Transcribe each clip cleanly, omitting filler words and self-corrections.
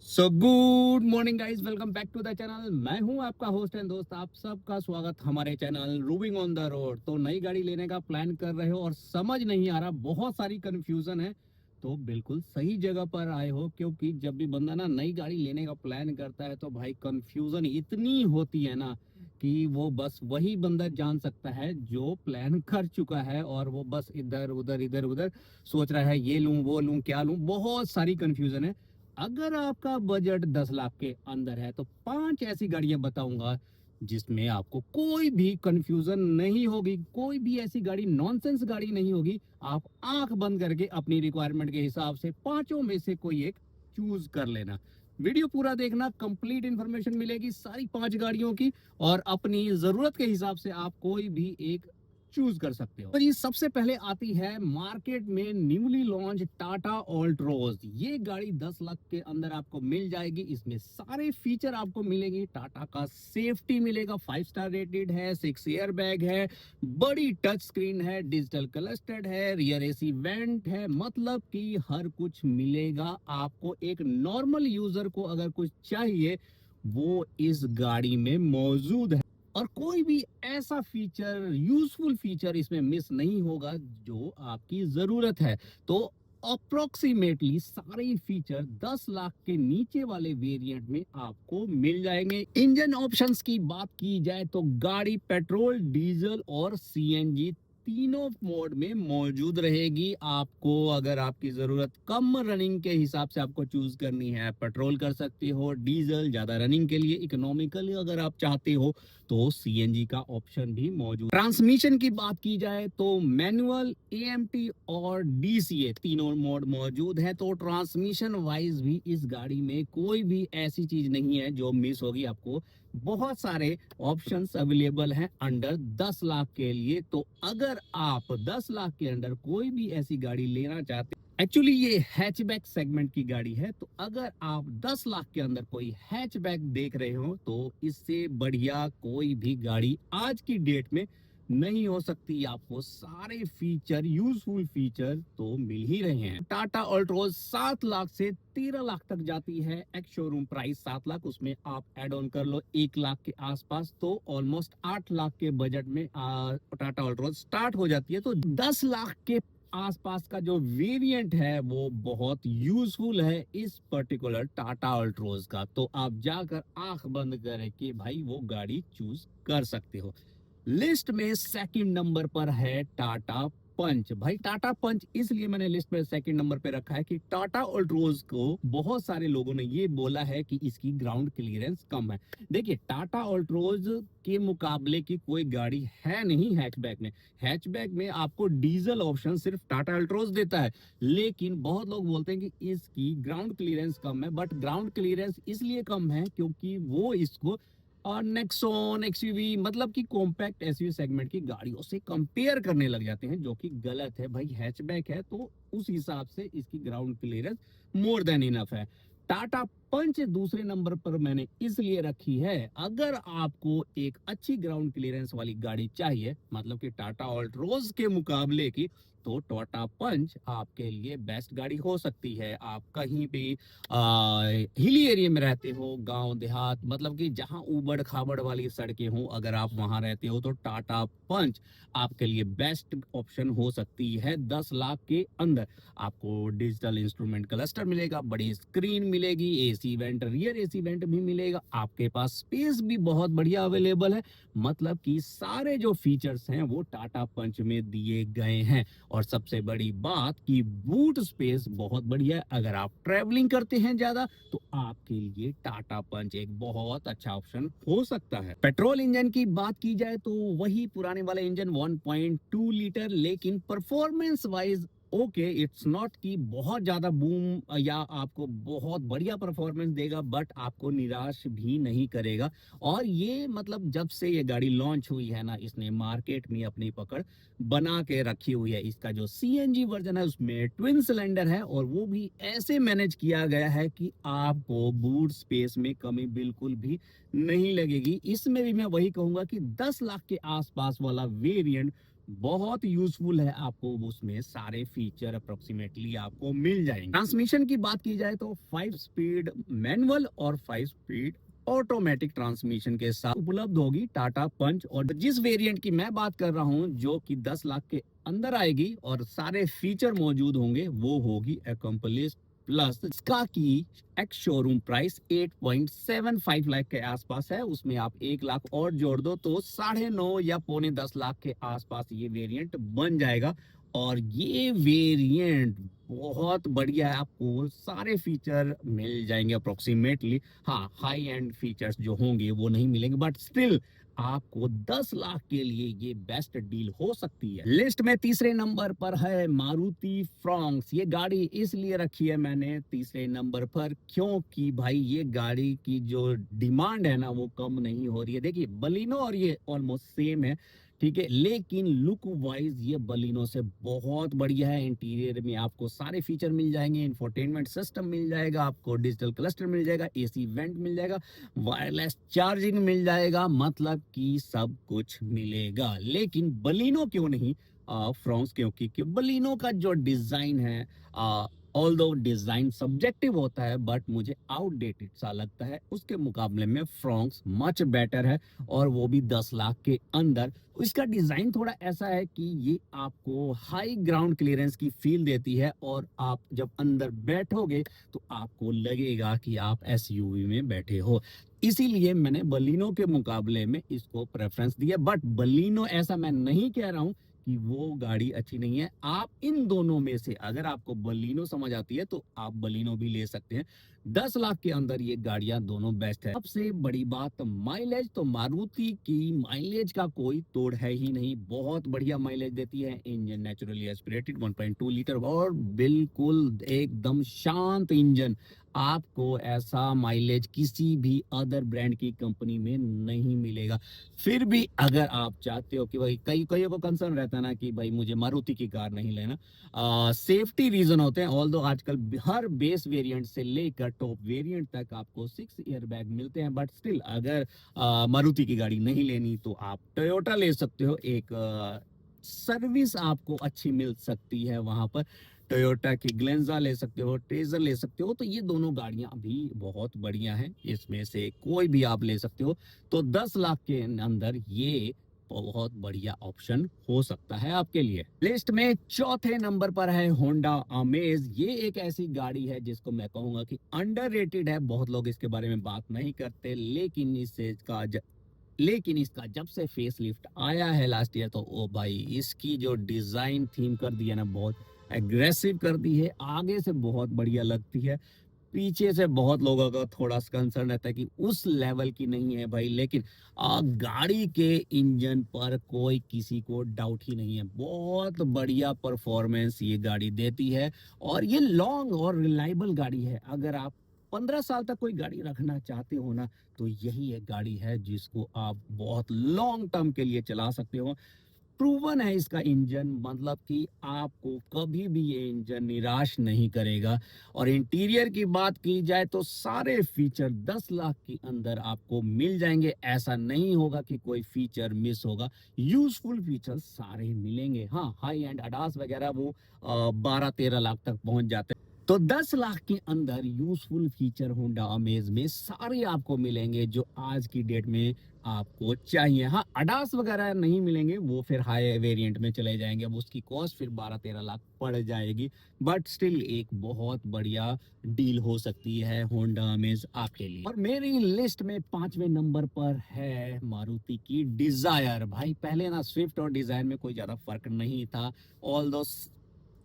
So good morning guys, welcome back to the channel. मैं हूं आपका होस्ट एंड दोस्त। आप सबका स्वागत हमारे channel roving on the road. तो नई गाड़ी लेने का प्लान कर रहे हो और समझ नहीं आ रहा, बहुत सारी कंफ्यूजन है, तो बिल्कुल सही जगह पर आए हो। क्योंकि जब भी बंदा ना नई गाड़ी लेने का प्लान करता है तो भाई कंफ्यूजन इतनी होती है ना कि वो बस वही बंदा जान सकता है जो प्लान कर चुका है, और वो बस इधर उधर सोच रहा है, ये लूं वो लूं क्या लूं। बहुत सारी कंफ्यूजन है। अगर आपका बजट 10 लाख के अंदर है तो 5 ऐसी गाड़ियां बताऊंगा जिसमें आपको कोई भी कंफ्यूजन नहीं होगी, कोई भी ऐसी गाड़ी नॉनसेंस गाड़ी नहीं होगी। आप आंख बंद करके अपनी रिक्वायरमेंट के हिसाब से 5 में से कोई एक चूज कर लेना। वीडियो पूरा देखना, कंप्लीट इंफॉर्मेशन मिलेगी सारी 5 गाड़ियों की, और अपनी जरूरत के हिसाब से आप कोई भी एक चूज कर सकते हो। तो ये सबसे पहले आती है मार्केट में न्यूली लॉन्च टाटा ऑल्ट्रोज। ये गाड़ी 10 लाख के अंदर आपको मिल जाएगी। इसमें सारे फीचर आपको मिलेंगे। टाटा का सेफ्टी मिलेगा, 5 स्टार रेटेड है, 6 एयर बैग है, बड़ी टच स्क्रीन है, डिजिटल क्लस्टर्ड है, रियर एसी वेंट है। मतलब कि हर कुछ मिलेगा आपको। एक नॉर्मल यूजर को अगर कुछ चाहिए वो इस गाड़ी में मौजूद है, और कोई भी ऐसा फीचर, यूजफुल फीचर इसमें मिस नहीं होगा जो आपकी जरूरत है। तो अप्रोक्सीमेटली सारे फीचर 10 लाख के नीचे वाले वेरिएंट में आपको मिल जाएंगे। इंजन ऑप्शंस की बात की जाए तो गाड़ी पेट्रोल, डीजल और सीएनजी तीनों मोड में मौजूद रहेगी। आपको अगर आपकी जरूरत कम रनिंग के हिसाब से आपको चूज करनी है, पेट्रोल कर सकते हो, डीजल ज्यादा रनिंग के लिए, इकोनॉमिकली अगर आप चाहते हो तो सीएनजी का ऑप्शन भी मौजूद। ट्रांसमिशन की बात की जाए तो मैनुअल, एएमटी और डीसीए तीनों मोड मौजूद है। तो ट्रांसमिशन वाइज भी इस गाड़ी में कोई भी ऐसी चीज नहीं है जो मिस होगी। आपको बहुत सारे ऑप्शंस अवेलेबल हैं अंडर 10 लाख के लिए। तो अगर आप 10 लाख के अंदर कोई भी ऐसी गाड़ी लेना चाहते, एक्चुअली ये हैचबैक सेगमेंट की गाड़ी है, तो अगर आप 10 लाख के अंदर कोई हैचबैक देख रहे हो तो इससे बढ़िया कोई भी गाड़ी आज की डेट में नहीं हो सकती। आपको सारे फीचर, यूजफुल फीचर तो मिल ही रहे हैं। टाटा अल्ट्रोज 7 लाख से 13 लाख तक जाती है। एक्स शोरूम प्राइस 7 लाख, उसमें आप एड ऑन कर लो 1 लाख के आसपास, तो ऑलमोस्ट 8 लाख के बजट में टाटा अल्ट्रोज स्टार्ट हो जाती है। तो 10 लाख के आसपास का जो वेरिएंट है वो बहुत यूजफुल है इस पर्टिकुलर टाटा अल्ट्रोज का। तो आप जाकर आंख बंद करें कि भाई वो गाड़ी चूज कर सकते हो। लिस्ट में सेकंड नंबर पर है टाटा पंच। भाई टाटा पंच इसलिए मैंने लिस्ट में सेकंड नंबर पे रखा है कि टाटा अल्ट्रोज को बहुत सारे लोगों ने ये बोला है कि इसकी ग्राउंड क्लियरेंस कम है। देखिए, टाटा अल्ट्रोज के मुकाबले की कोई गाड़ी है नहीं हैचबैक में। हैचबैक में आपको डीजल ऑप्शन सिर्फ टाटा अल्ट्रोज देता है, लेकिन बहुत लोग बोलते हैं कि इसकी ग्राउंड क्लियरेंस कम है। बट ग्राउंड क्लियरेंस इसलिए कम है क्योंकि वो इसको और नेक्सॉन, एक्सयूवी, मतलब कि कॉम्पैक्ट एसयूवी सेगमेंट की गाड़ियों से कंपेयर करने लग जाते हैं, जो कि गलत है। भाई हैचबैक है तो उस हिसाब से इसकी ground clearance more than enough है। टाटा पंच दूसरे नंबर पर मैंने इसलिए रखी है, अगर आपको एक अच्छी ग्राउंड क्लियरेंस वाली गाड़ी चाहिए, मतलब कि टाटा ऑल्ट्रोज के मुकाबले की, तो टाटा पंच आपके लिए बेस्ट गाड़ी हो सकती है। आप कहीं भी हिली एरिया में रहते हो, गांव देहात, मतलब कि जहां उबड़ खाबड़ वाली सड़कें हो, अगर आप वहां रहते हो तो टाटा पंच आपके लिए बेस्ट ऑप्शन हो सकती है। 10 लाख के अंदर आपको डिजिटल इंस्ट्रूमेंट क्लस्टर मिलेगा, बड़ी स्क्रीन मिलेगी, AC vent, rear AC vent भी मिलेगा, आपके पास स्पेस भी बहुत बढ़िया अवेलेबल है। मतलब कि सारे जो फीचर्स हैं वो टाटा पंच में दिए गए हैं। और सबसे बड़ी बात कि बूट स्पेस बहुत बढ़िया है। अगर आप ट्रेवलिंग करते हैं ज्यादा तो आपके लिए टाटा पंच एक बहुत अच्छा ऑप्शन हो सकता है। पेट्रोल इंजन की बात की जाए तो वही पुराने वाले इंजन 1.2 लीटर, लेकिन performance wise okay, it's not कि बहुत ज्यादा बूम या आपको बहुत बढ़िया परफॉर्मेंस देगा, बट आपको निराश भी नहीं करेगा। और ये मतलब जब से ये गाड़ी लॉन्च हुई है ना, इसने मार्केट में अपनी पकड़ बना के रखी हुई है। इसका जो सीएनजी वर्जन है उसमें ट्विन सिलेंडर है, और वो भी ऐसे मैनेज किया गया है कि आपको बूट स्पेस में कमी बिल्कुल भी नहीं लगेगी। इसमें भी मैं वही कहूंगा कि 10 लाख के आसपास वाला वेरिएंट बहुत यूजफुल है, आपको उसमें सारे फीचर अप्रोक्सीमेटली आपको मिल जाएंगे। ट्रांसमिशन की बात की जाए तो 5 स्पीड मैनुअल और 5 स्पीड ऑटोमेटिक ट्रांसमिशन के साथ उपलब्ध होगी टाटा पंच। और जिस वेरिएंट की मैं बात कर रहा हूं जो कि 10 लाख के अंदर आएगी और सारे फीचर मौजूद होंगे, वो होगी अकम्पलिश प्लस। इसका की एक्स शोरूम प्राइस 8.75 लाख के आसपास है। उसमें आप 1 लाख और जोड़ दो तो 9.5 या पौने 10 लाख के आसपास ये वेरिएंट बन जाएगा। और ये वेरिएंट बहुत बढ़िया है, आपको सारे फीचर मिल जाएंगे अप्रोक्सीमेटली। हाँ, हाई एंड फीचर्स जो होंगे वो नहीं मिलेंगे, बट स्टिल आपको 10 लाख के लिए ये बेस्ट डील हो सकती है। लिस्ट में तीसरे नंबर पर है मारुति फ्रॉन्क्स। ये गाड़ी इसलिए रखी है मैंने तीसरे नंबर पर क्योंकि भाई ये गाड़ी की जो डिमांड है ना वो कम नहीं हो रही है। देखिए बलिनो और ये ऑलमोस्ट सेम है, ठीक है, लेकिन लुक वाइज ये बलिनो से बहुत बढ़िया है। इंटीरियर में आपको सारे फीचर मिल जाएंगे, इंफोटेनमेंट सिस्टम मिल जाएगा, आपको डिजिटल क्लस्टर मिल जाएगा, एसी वेंट मिल जाएगा, वायरलेस चार्जिंग मिल जाएगा, मतलब कि सब कुछ मिलेगा। लेकिन बलिनो क्यों नहीं फ्रॉन्क्स? क्योंकि बलिनो का जो डिजाइन है, ऑल्दो डिजाइन सब्जेक्टिव होता है, बट मुझे आउटडेटेड सा लगता है। उसके मुकाबले में फ्रॉन्क्स मच बेटर है, और वो भी 10 लाख के अंदर। इसका डिजाइन थोड़ा ऐसा है कि ये आपको हाई ग्राउंड क्लियरेंस की फील देती है, और आप जब अंदर बैठोगे तो आपको लगेगा कि आप एसयूवी में बैठे हो। इसीलिए मैंने बलिनो के मुकाबले में इसको प्रेफरेंस दिया। बट बलिनो, ऐसा मैं नहीं कह रहा हूं कि वो गाड़ी अच्छी नहीं है। आप इन दोनों में से अगर आपको बलिनो समझ आती है तो आप बलिनो भी ले सकते हैं। 10 लाख के अंदर ये गाड़ियां दोनों बेस्ट है। सबसे बड़ी बात माइलेज, तो मारुति की माइलेज का कोई तोड़ है ही नहीं, बहुत बढ़िया माइलेज देती है। इंजन नेचुरली एस्पिरेटेड 1.2 लीटर और बिल्कुल एकदम शांत इंजन। आपको ऐसा माइलेज किसी भी अदर ब्रांड की कंपनी में नहीं मिलेगा। फिर भी अगर आप चाहते हो कि भाई, कई कईयों को कंसर्न रहता है ना कि भाई मुझे मारुति की कार नहीं लेना, सेफ्टी रीजन होते हैं। ऑल्दो आजकल हर बेस वेरिएंट से लेकर टॉप वेरिएंट तक आपको 6 एयर बैग मिलते हैं। बट स्टिल अगर मारुति की गाड़ी नहीं लेनी तो आप टोयोटा ले सकते हो। एक सर्विस आपको अच्छी मिल सकती है वहां पर। टोयोटा की ग्लेंजा ले सकते हो, ट्रेजर ले सकते हो। तो ये दोनों गाड़ियां भी बहुत बढ़िया हैं, इसमें से कोई भी आप ले सकते हो। तो 10 लाख के अंदर ये बहुत बढ़िया ऑप्शन हो सकता है आपके लिए। लिस्ट में चौथे नंबर पर है होंडा अमेज। ये एक ऐसी गाड़ी है जिसको मैं कहूंगा कि अंडररेटेड है। बहुत लोग इसके बारे में बात नहीं करते, लेकिन इसका जब से फेस लिफ्ट आया है लास्ट ईयर, तो ओ भाई, इसकी जो डिजाइन थीम कर दी है ना, बहुत एग्रेसिव कर दी है। आगे से बहुत बढ़िया लगती है, पीछे से बहुत लोगों का थोड़ा सा कंसर्न रहता है कि उस लेवल की नहीं है भाई। लेकिन गाड़ी के इंजन पर कोई किसी को डाउट ही नहीं है, बहुत बढ़िया परफॉर्मेंस ये गाड़ी देती है। और ये लॉन्ग और रिलायबल गाड़ी है। अगर आप 15 साल तक कोई गाड़ी रखना चाहते हो ना, तो यही एक गाड़ी है जिसको आप बहुत लॉन्ग टर्म के लिए चला सकते हो। प्रूवन है इसका इंजन, मतलब कि आपको कभी भी ये इंजन निराश नहीं करेगा। और इंटीरियर की बात की जाए तो सारे फीचर 10 लाख के अंदर आपको मिल जाएंगे। ऐसा नहीं होगा कि कोई फीचर मिस होगा, यूजफुल फीचर सारे मिलेंगे। हाँ, हाई एंड अडास वगैरह वो 12-13 लाख तक पहुंच जाते हैं। तो 10 लाख के अंदर यूजफुल फीचर होंडा अमेज में सारे आपको मिलेंगे जो आज की डेट में आपको चाहिए। हाँ, अडास वगैरह नहीं मिलेंगे, वो फिर हाई वेरिएंट में चले जाएंगे, अब उसकी कॉस्ट फिर 12-13 लाख पड़ जाएगी। बट स्टिल एक बहुत बढ़िया डील हो सकती है होंडा अमेज आपके लिए। और मेरी लिस्ट में 5वें नंबर पर है मारुति की डिजायर। भाई पहले ना स्विफ्ट और डिजायर में कोई ज्यादा फर्क नहीं था, ऑल दो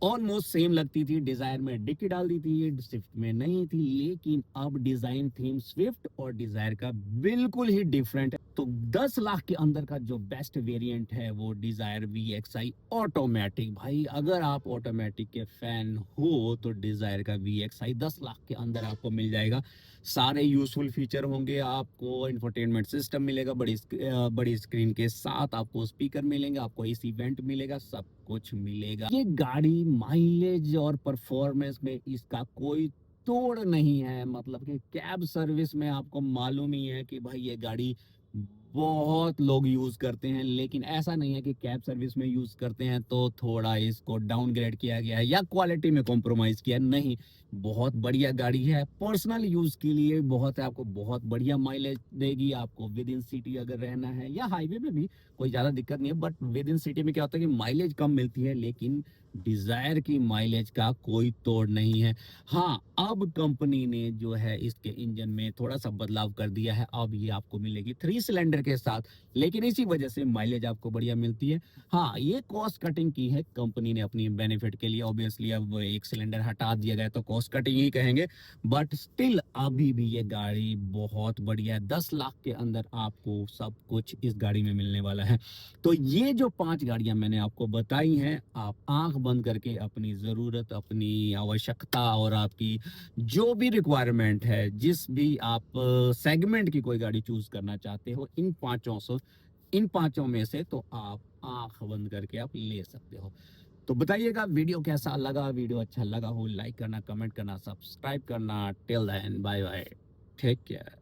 ऑलमोस्ट सेम लगती थी। डिजायर में डिक्की डाल दी थी, स्विफ्ट में नहीं थी। लेकिन अब डिजाइन थीम स्विफ्ट और डिजायर का बिल्कुल ही डिफरेंट है। तो 10 लाख के अंदर का जो बेस्ट वेरिएंट है वो डिजायर VXI ऑटोमेटिक। भाई अगर आप ऑटोमेटिक के फैन हो तो डिजायर का VXI 10 लाख के अंदर आपको मिल जाएगा। सारे यूजफुल फीचर होंगे, आपको इंफोटेनमेंट सिस्टम मिलेगा, बड़ी स्क्रीन के साथ आपको स्पीकर मिलेंगे, आपको एसी वेंट मिलेगा, सब कुछ मिलेगा। ये गाड़ी माइलेज और परफॉर्मेंस में इसका कोई तोड़ नहीं है। मतलब कि कैब सर्विस में आपको मालूम ही है कि भाई ये गाड़ी बहुत लोग यूज करते हैं, लेकिन ऐसा नहीं है कि कैब सर्विस में यूज करते हैं तो थोड़ा इसको डाउनग्रेड किया गया है या क्वालिटी में कॉम्प्रोमाइज किया, नहीं। बहुत बढ़िया गाड़ी है, पर्सनल यूज के लिए बहुत है, आपको बहुत बढ़िया माइलेज देगी। आपको विद इन सिटी अगर रहना है या हाईवे में भी कोई ज्यादा दिक्कत नहीं है, बट विद इन सिटी में क्या होता है कि माइलेज कम मिलती है, लेकिन डिजायर की माइलेज का कोई तोड़ नहीं है। हाँ, अब कंपनी ने जो है इसके इंजन में थोड़ा सा बदलाव कर दिया है, अब ये आपको मिलेगी 3 सिलेंडर के साथ, लेकिन इसी वजह से माइलेज आपको बढ़िया मिलती है। हाँ, ये कॉस्ट कटिंग की है कंपनी ने अपनी बेनिफिट के लिए, ऑब्वियसली अब 1 सिलेंडर हटा दिया गया तो कॉस्ट कटिंग ही कहेंगे, बट स्टिल अभी भी ये गाड़ी बहुत बढ़िया है। 10 लाख के अंदर आपको सब कुछ इस गाड़ी में मिलने वाला है। तो ये जो 5 गाड़ियां मैंने आपको बताई हैं, आप आंख बंद करके अपनी ज़रूरत, अपनी आवश्यकता और आपकी जो भी रिक्वायरमेंट है, जिस भी आप सेगमेंट की कोई गाड़ी चूज करना चाहते हो, इन पांचों में से तो आप आंख बंद करके आप ले सकते हो। तो बताइएगा वीडियो कैसा लगा। वीडियो अच्छा लगा हो लाइक करना, कमेंट करना, सब्सक्राइब करना। Till then bye bye, take care.